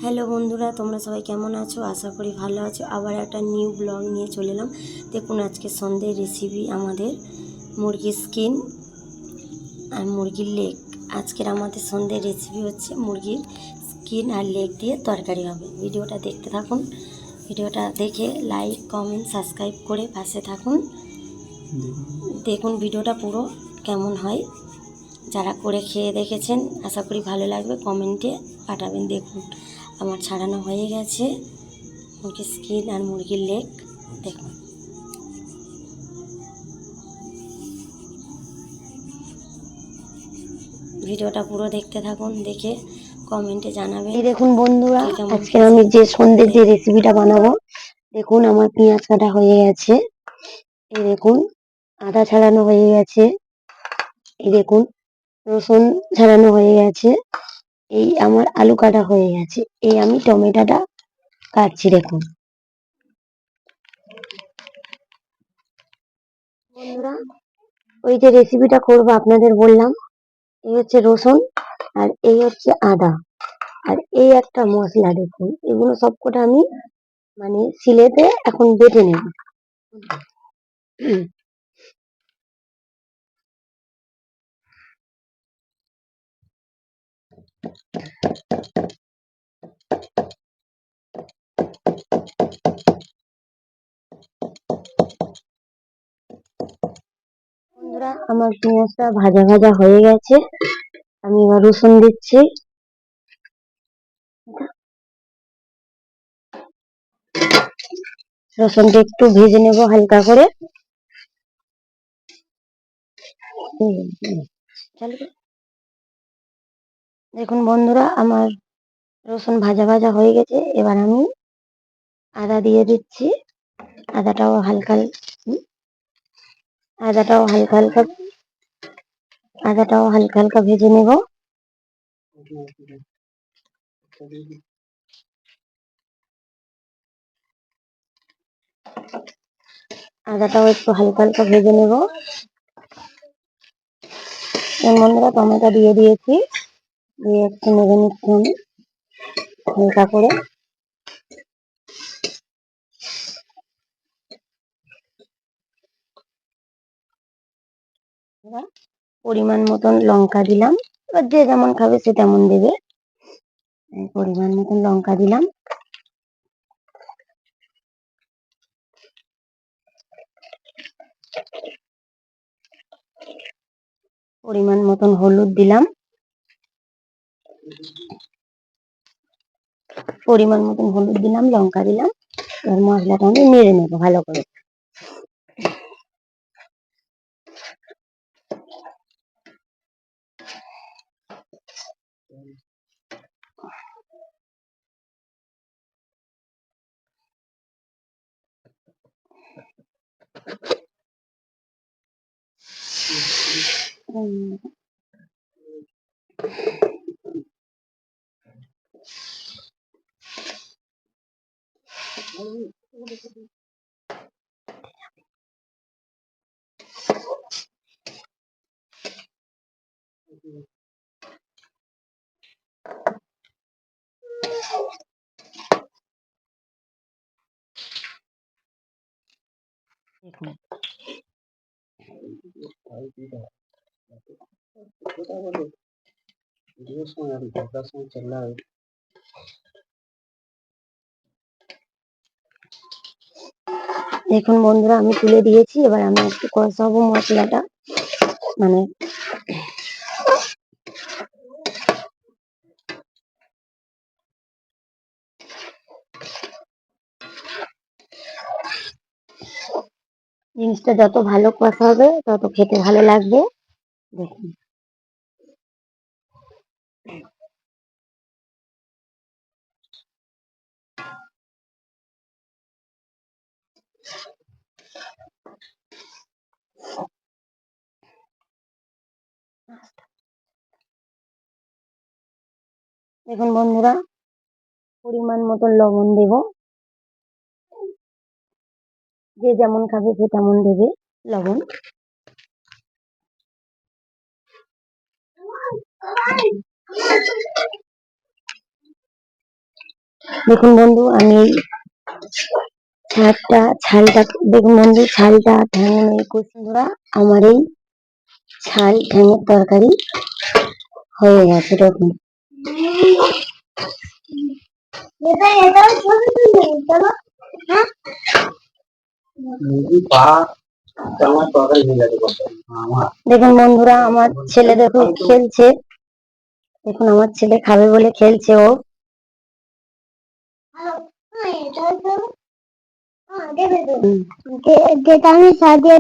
Hello বন্ধুরা, তোমরা সবাই কেমন আছো? আশা করি ভালো আছো। আবার একটা নিউ ব্লগ নিয়ে চলে এলাম। দেখুন, আজকে সন্ধ্যের রেসিপি আমাদের মুরগির স্কিন আর মুরগির লেগ। আজকের আমাদের সন্ধ্যের রেসিপি হচ্ছে মুরগির স্কিন আর লেগ দিয়ে তরকারি হবে। ভিডিওটা দেখতে থাকুন। ভিডিওটা দেখে লাইক, কমেন্ট, সাবস্ক্রাইব করে পাশে থাকুন। দেখুন ভিডিওটা পুরো কেমন হয়। যারা করে খেয়ে দেখেছেন আশা করি ভালো লাগবে, কমেন্টে পাঠাবেন। দেখুন আমার ছাড়ানো হয়ে গেছে মুরগির স্কিন আর মুরগির লেগ। দেখুন ভিডিওটা পুরো দেখতে থাকুন, দেখে কমেন্টে জানাবেন। এই দেখুন বন্ধুরা, আজকে হয়েছে। আমি যে সন্ধ্যের যে রেসিপিটা বানাবো, দেখুন আমার পেঁয়াজ কাটা হয়ে গেছে। এই দেখুন আদা ছাড়ানো হয়ে গেছে। এই দেখুন রসুন ছাড়ানো হয়ে গেছে। এই আমার আলু কাটা হয়ে গেছে। এই আমি টমেটোটা কাটছি। দেখুন বন্ধুরা, ওই যে রেসিপিটা করবো আপনাদের বললাম, এই হচ্ছে রসুন আর এই হচ্ছে আদা আর এই একটা মশলা। দেখুন এগুলো সবকটা আমি মানে সিলেতে এখন বেটে নেব। বন্ধুরা, আমার পেঁয়াজটা ভাজা ভাজা হয়ে গেছে। আমি এবার রসুন দিচ্ছি। রসুনটা একটু ভেজে নেব হালকা করে। দেখুন বন্ধুরা, আমার রসুন ভাজা ভাজা হয়ে গেছে। এবার আমি আদা দিয়ে দিচ্ছি। আদাটাও হালকা আদাটাও হালকা হালকা আদাটাও হালকা হালকা ভেজে নেব। আদাটাও একটু হালকা হালকা ভেজে নেব। বন্ধুরা, টমেটো দিয়ে দিয়েছি, দিয়ে একটু নেড়ে নিচ্ছি আমি হালকা করে। পরিমাণ মতন লঙ্কা দিলাম। এবার যে যেমন খাবে সে তেমন দেবে। পরিমাণ মতন লঙ্কা দিলাম। পরিমাণ মতন হলুদ দিলাম। পরিমাণ মতন হলুদ দিলাম, লঙ্কা দিলাম। এবার মশলাটা আমি নেড়ে নেবো ভালো করে। দেখুন দেখুন বন্ধুরা, আমি তুলে দিয়েছি। এবার আমি একটু কষাবো মশলাটা। মানে জিনিসটা যত ভালো কষা হবে তত খেতে ভালো লাগবে। দেখুন দেখুন বন্ধুরা, পরিমাণ মতন লবণ দেব। যে যেমন খাবে সে তেমন দেবে লবণ। দেখুন বন্ধু, আমি এই ছালটা দেখুন বন্ধু, ছালটা ঠ্যাঙে মেরে বন্ধুরা, আমার এই ছাল ঠ্যাঙের তরকারি হয়ে গেছে। দেখুন দেখুন বন্ধুরা, আমার ছেলে দেখুন খেলছে। দেখুন আমার ছেলে খাবে বলে খেলছে ও। যেটা আমি সাজিয়ে